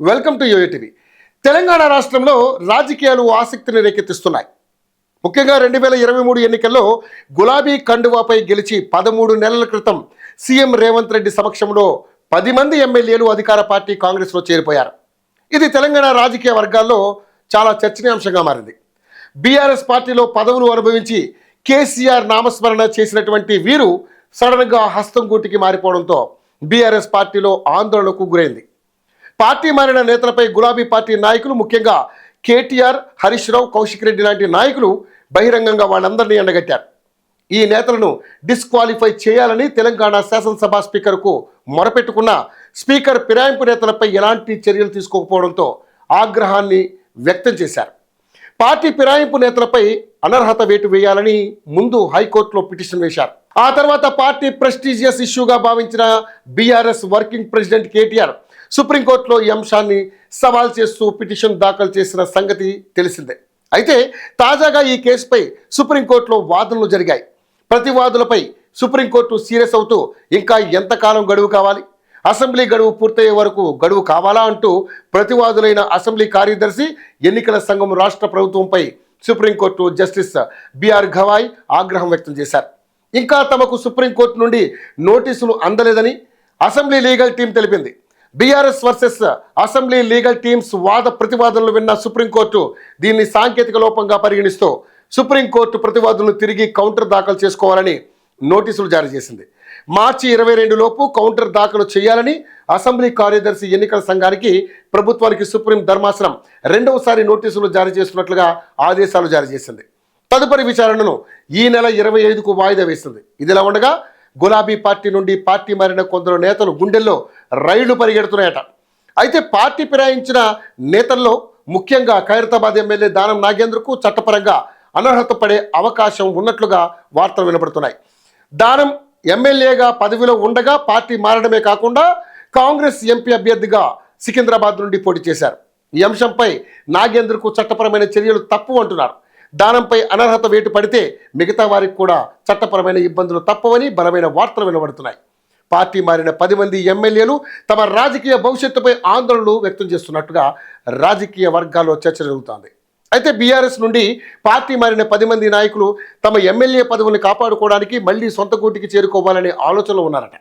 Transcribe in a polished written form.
Welcome to యూఏటీవీ. Telangana రాష్ట్రంలో రాజకీయాలు ఆసక్తిని రేకెత్తిస్తున్నాయి. ముఖ్యంగా 2023 ఎన్నికల్లో గులాబీ కండువాపై గెలిచి 13 నెలల క్రితం సీఎం రేవంత్ రెడ్డి సమక్షంలో 10 మంది ఎమ్మెల్యేలు అధికార పార్టీ కాంగ్రెస్లో చేరిపోయారు. ఇది తెలంగాణ రాజకీయ వర్గాల్లో చాలా చర్చనీయాంశంగా మారింది. బీఆర్ఎస్ పార్టీలో పదవులు అనుభవించి కేసీఆర్ నామస్మరణ చేసినటువంటి వీరు సడన్గా హస్తం గూటికి మారిపోవడంతో బీఆర్ఎస్ పార్టీలో ఆందోళనకు గురైంది. పార్టీ మారిన నేతలపై గులాబీ పార్టీ నాయకులు, ముఖ్యంగా కేటీఆర్, హరీష్ రావు, కౌశిక్ రెడ్డి లాంటి నాయకులు బహిరంగంగా వాళ్ళందరినీ ఎండగట్టారు. ఈ నేతలను డిస్క్వాలిఫై చేయాలని తెలంగాణ శాసనసభ స్పీకర్కు మొరపెట్టుకున్న స్పీకర్ ఫిరాయింపు నేతలపై ఎలాంటి చర్యలు తీసుకోకపోవడంతో ఆగ్రహాన్ని వ్యక్తం చేశారు. పార్టీ ఫిరాయింపు నేతలపై అనర్హత వేటు వేయాలని ముందు హైకోర్టులో పిటిషన్ వేశారు. ఆ తర్వాత పార్టీ ప్రెస్టీజియస్ ఇష్యూగా భావించిన బీఆర్ఎస్ వర్కింగ్ ప్రెసిడెంట్ కేటీఆర్ సుప్రీంకోర్టులో ఈ అంశాన్ని సవాల్ చేస్తూ పిటిషన్ దాఖలు చేసిన సంగతి తెలిసిందే. అయితే తాజాగా ఈ కేసుపై సుప్రీంకోర్టులో వాదనలు జరిగాయి. ప్రతివాదులపై సుప్రీంకోర్టు సీరియస్ అవుతూ ఇంకా ఎంతకాలం గడువు కావాలి, అసెంబ్లీ గడువు పూర్తయ్యే వరకు గడువు కావాలా అంటూ ప్రతివాదులైన అసెంబ్లీ కార్యదర్శి, ఎన్నికల సంఘం రాష్ట్ర ప్రభుత్వంపై సుప్రీంకోర్టు జస్టిస్ బిఆర్ గవాయ్ ఆగ్రహం వ్యక్తం చేశారు. ఇంకా తమకు సుప్రీంకోర్టు నుండి నోటీసులు అందలేదని అసెంబ్లీ లీగల్ టీం తెలిపింది. BRS versus assembly legal teams వాద ప్రతివాదనలు విన్న సుప్రీంకోర్టు దీన్ని సాంకేతిక లోపంగా పరిగణిస్తూ సుప్రీంకోర్టు ప్రతివాదులను తిరిగి కౌంటర్ దాఖలు చేసుకోవాలని నోటీసులు జారీ చేసింది. మార్చి 22 లోపు కౌంటర్ దాఖలు చేయాలని అసెంబ్లీ కార్యదర్శి, ఎన్నికల సంఘానికి, ప్రభుత్వానికి సుప్రీం ధర్మాసనం రెండవసారి నోటీసులు జారీ చేస్తున్నట్లుగా ఆదేశాలు జారీ చేసింది. తదుపరి విచారణను ఈ నెల 25కు వాయిదా వేసింది. ఇదిలా ఉండగా గులాబీ పార్టీ నుండి పార్టీ మారిన కొందరు నేతలు గుండెల్లో రైళ్లు పరిగెడుతున్నాయట. అయితే పార్టీ ఫిరాయించిన నేతల్లో ముఖ్యంగా ఖైరతాబాద్ ఎమ్మెల్యే దానం నాగేంద్రకు చట్టపరంగా అనర్హత పడే అవకాశం ఉన్నట్లుగా వార్తలు వినపడుతున్నాయి. దానం ఎమ్మెల్యేగా పదవిలో ఉండగా పార్టీ మారడమే కాకుండా కాంగ్రెస్ ఎంపీ అభ్యర్థిగా సికింద్రాబాద్ నుండి పోటీ చేశారు. ఈ అంశంపై నాగేంద్రకు చట్టపరమైన చర్యలు తప్పు అంటున్నారు. దానంపై అనర్హత వేటు పడితే మిగతా వారికి కూడా చట్టపరమైన ఇబ్బందులు తప్పవని బలమైన వార్తలు వినబడుతున్నాయి. పార్టీ మారిన 10 మంది ఎమ్మెల్యేలు తమ రాజకీయ భవిష్యత్తుపై ఆందోళనలు వ్యక్తం చేస్తున్నట్టుగా రాజకీయ వర్గాల్లో చర్చ జరుగుతోంది. అయితే బీఆర్ఎస్ నుండి పార్టీ మారిన 10 మంది నాయకులు తమ ఎమ్మెల్యే పదవుల్ని కాపాడుకోవడానికి మళ్లీ సొంత గూటికి చేరుకోవాలనే ఆలోచనలో ఉన్నారట.